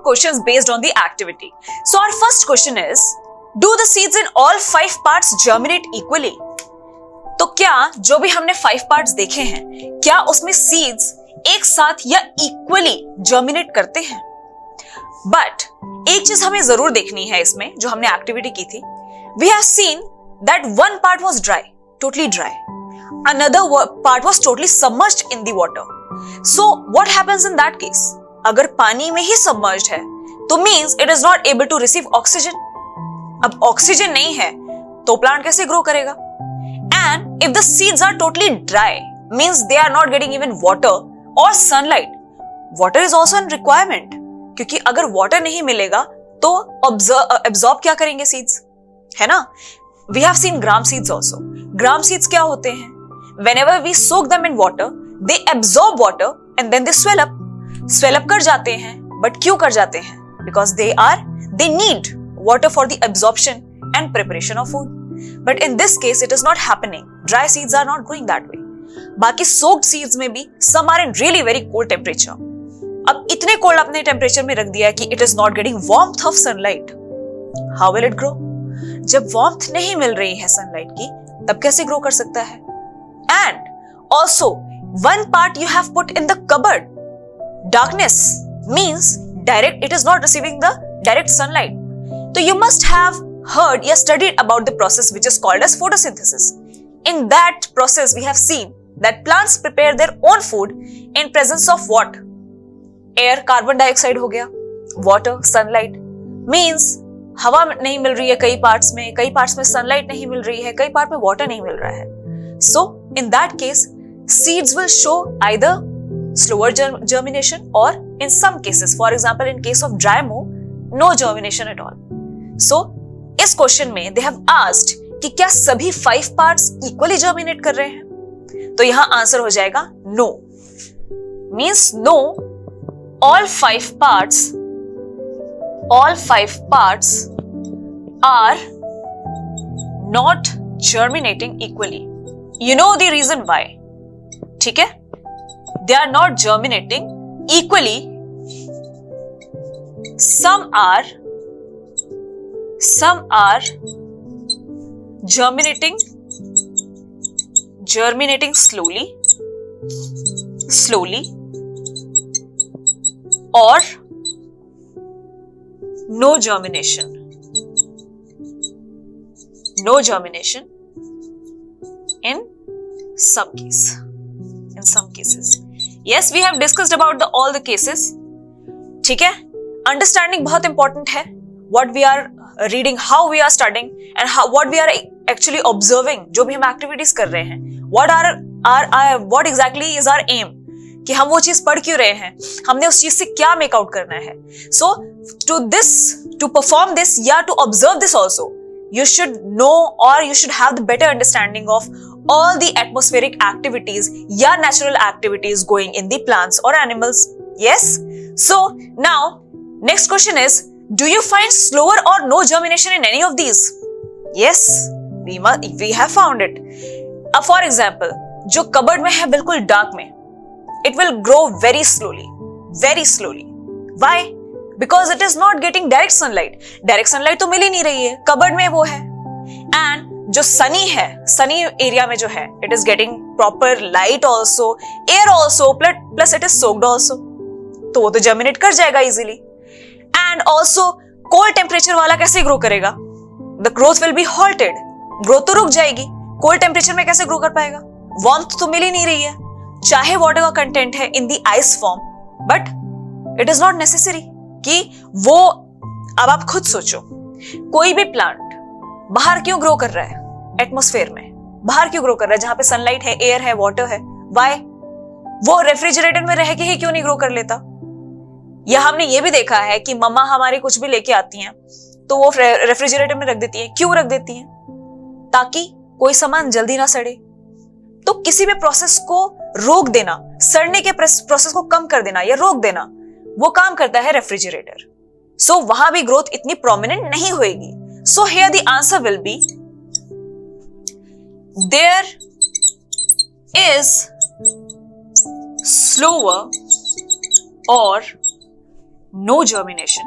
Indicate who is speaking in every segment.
Speaker 1: questions based on the activity. So our first question is, do the seeds in all 5 parts germinate equally? तो क्या जो भी हमने 5 parts देखे हैं, क्या उसमें सीड्स एक साथ या इक्वली जर्मिनेट करते हैं? बट एक चीज हमें जरूर देखनी है इसमें, जो हमने एक्टिविटी की थी. We have seen that one part was dry, totally dry. Another part was totally submerged in the water. So what happens in that case? अगर पानी में ही सबमर्ज्ड है तो means it is not able to receive oxygen. अब oxygen नहीं है तो प्लांट कैसे ग्रो करेगा? And if the seeds are totally dry means they are not getting even water और sunlight. Water is also an requirement, क्योंकि अगर water नहीं मिलेगा तो एब्जॉर्ब क्या करेंगे सीड्स, है ना? We have seen gram seeds also. Gram seeds क्या होते हैं? Whenever we soak them in water, they absorb water and then they swell up. Swell up कर जाते हैं, but क्यों कर जाते हैं? Because they need water for the absorption and preparation of food. But in this case, it is not happening. Dry seeds are not growing that way. बाकी soaked seeds में भी some are in really very cold temperature. अब इतने cold अपने temperature में रख दिया है कि it is not getting warmth of sunlight. How will it grow? जब warmth नहीं मिल रही है sunlight की, तब कैसे grow कर सकता है? And also, one part you have put in the cupboard. Darkness means it is not receiving the direct sunlight. So you must have heard or studied about the process which is called as photosynthesis. In that process, we have seen that plants prepare their own food in presence of what? Air, carbon dioxide हो गया, water, sunlight. Means हवा नहीं मिल रही है कई parts में sunlight नहीं मिल रही है, कई पार्ट में water नहीं मिल रहा है. So, in that case, seeds will show either slower germination or in some cases, for example, in case of dry mow, no germination at all. So, इस क्वेश्चन में they have asked कि क्या सभी 5 parts equally germinate कर रहे हैं? तो यहां आंसर हो जाएगा no. Means no, all 5 parts are not germinating equally. You know the reason why. ठीक है? They are not germinating equally. Some are germinating slowly, or no germination. In some cases. Yes, we have discussed about all the cases. ठीक है? Understanding बहुत important है. What we are reading, how we are studying, and what we are actually observing. जो भी हम activities कर रहे हैं. What exactly is our aim? कि हम वो चीज पढ़ क्यों रहे हैं? हमने उस चीज से क्या make out करना है? So, to perform this, या to observe this also, you should know or you should have the better understanding of all the atmospheric activities या natural activities going in the plants or animals. Yes? So now next question is, do you find slower or no germination in any of these? Yes, we have found it. अब for example, जो cupboard में है बिल्कुल dark में, it will grow very slowly. Why? Because it is not getting direct sunlight. Direct sunlight तो मिल ही नहीं रही है, cupboard में वो है. And जो sunny area में जो है, it is getting proper light also, air also, plus it is soaked also. तो वो तो germinate कर जाएगा easily. And also cold temperature वाला कैसे grow करेगा? The growth will be halted. Growth तो रुक जाएगी. Cold temperature में कैसे grow कर पाएगा? Warmth तो मिल ही नहीं रही है. चाहे water का content है in the ice form, but it is not necessary कि वो. अब आप खुद सोचो, कोई भी प्लांट बाहर क्यों ग्रो कर रहा है? एटमॉस्फेयर में बाहर क्यों ग्रो कर रहा है? जहां पे सनलाइट है, एयर है, वाटर है. व्हाई? वो रेफ्रिजरेटर में रह के ही क्यों नहीं ग्रो कर लेता? या हमने ये भी देखा है कि मम्मा हमारी कुछ भी लेके आती हैं तो वो रेफ्रिजरेटर में रख देती हैं. क्यों रख देती हैं? ताकि कोई सामान जल्दी ना सड़े. तो किसी भी प्रोसेस को रोक देना, सड़ने के प्रोसेस को कम कर देना या रोक देना, वो काम करता है रेफ्रिजरेटर. सो वहां भी ग्रोथ इतनी प्रोमिनेंट नहीं होगी. So here the answer will be, there is slower or no germination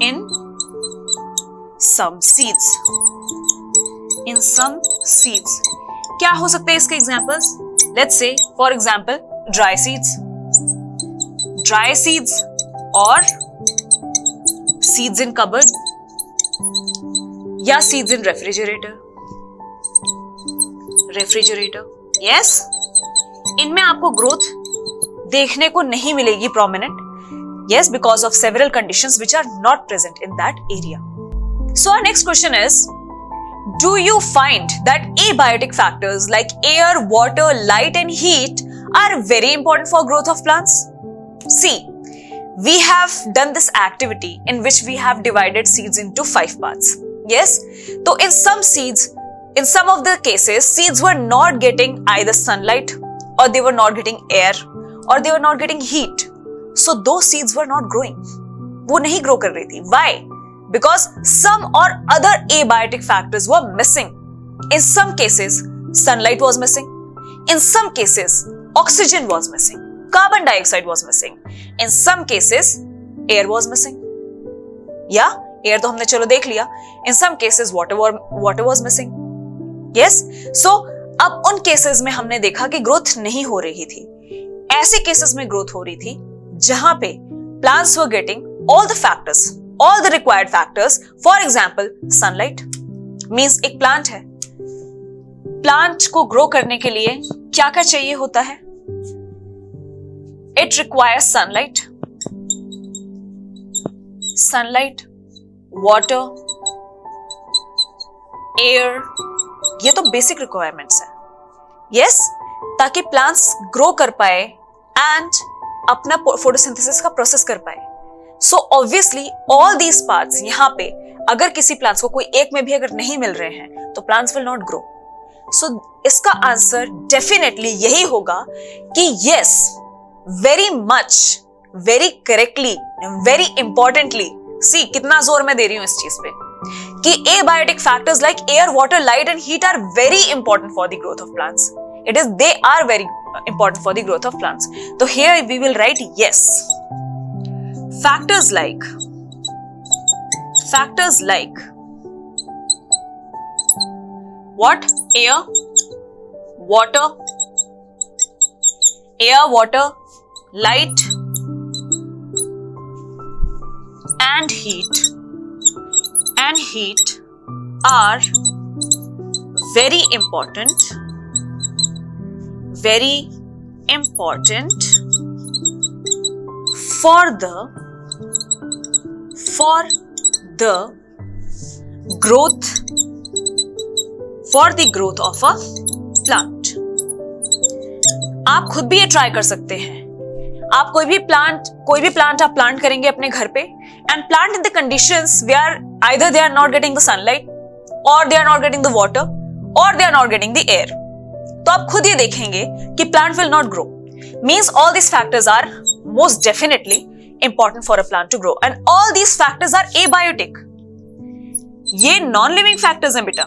Speaker 1: in some seeds. क्या हो सकते हैं इसके examples? Let's say for example dry seeds और सीड्स इन कबर्ड या सीड्स इन रेफ्रिजरेटर. यस, इनमें आपको ग्रोथ देखने को नहीं मिलेगी prominent. Yes, because of several conditions which are not present in that area. So our next question is, do you find that abiotic factors like air, water, light and heat are very important for growth of plants? See, we have done this activity in which we have divided seeds into 5 parts. Yes, so in some of the cases, seeds were not getting either sunlight or they were not getting air or they were not getting heat. So those seeds were not growing. वो नहीं grow कर रही थी. Why? Because some or other abiotic factors were missing. In some cases, sunlight was missing. In some cases, oxygen was missing. Carbon dioxide was missing. In some cases, air was missing. Yeah, air तो हमने चलो देख लिया. In some cases, water was missing. Yes. So अब उन cases में हमने देखा कि growth नहीं हो रही थी. ऐसे cases में growth हो रही थी जहां पे plants were getting all the required factors. For example, sunlight means एक plant है, plant को grow करने के लिए क्या क्या चाहिए होता है? It requires sunlight, water, air. ये तो basic requirements है. Yes, ताकि plants grow कर पाए and अपना फोटोसिंथेसिस का प्रोसेस कर पाए. So obviously all these parts यहाँ पे अगर किसी प्लांट्स को कोई एक में भी अगर नहीं मिल रहे हैं तो plants will not grow. So इसका आंसर डेफिनेटली यही होगा कि yes, very much, very correctly, very importantly. See कितना जोर मैं दे रही हूं इस चीज पे कि abiotic factors like air, water, light and heat are very important for the growth of plants. They are very important for the growth of plants. So here we will write yes. Factors like what? Air, water, light and heat are very important for the growth of a plant. आप खुद भी ये try कर सकते हैं. आप कोई भी प्लांट आप प्लांट करेंगे अपने घर पे and plant in the conditions where either they are not getting the sunlight or they are not getting the water or they are not getting the air. तो आप खुद ही देखेंगे कि plant will not grow. Means all these factors are most definitely important for a plant to grow and all these factors are abiotic. ये non living factors हैं बेटा.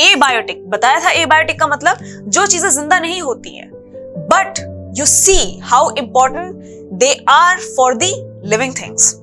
Speaker 1: abiotic बताया था. abiotic का मतलब जो चीजें जिंदा नहीं होती हैं, but you see how important they are for the living things.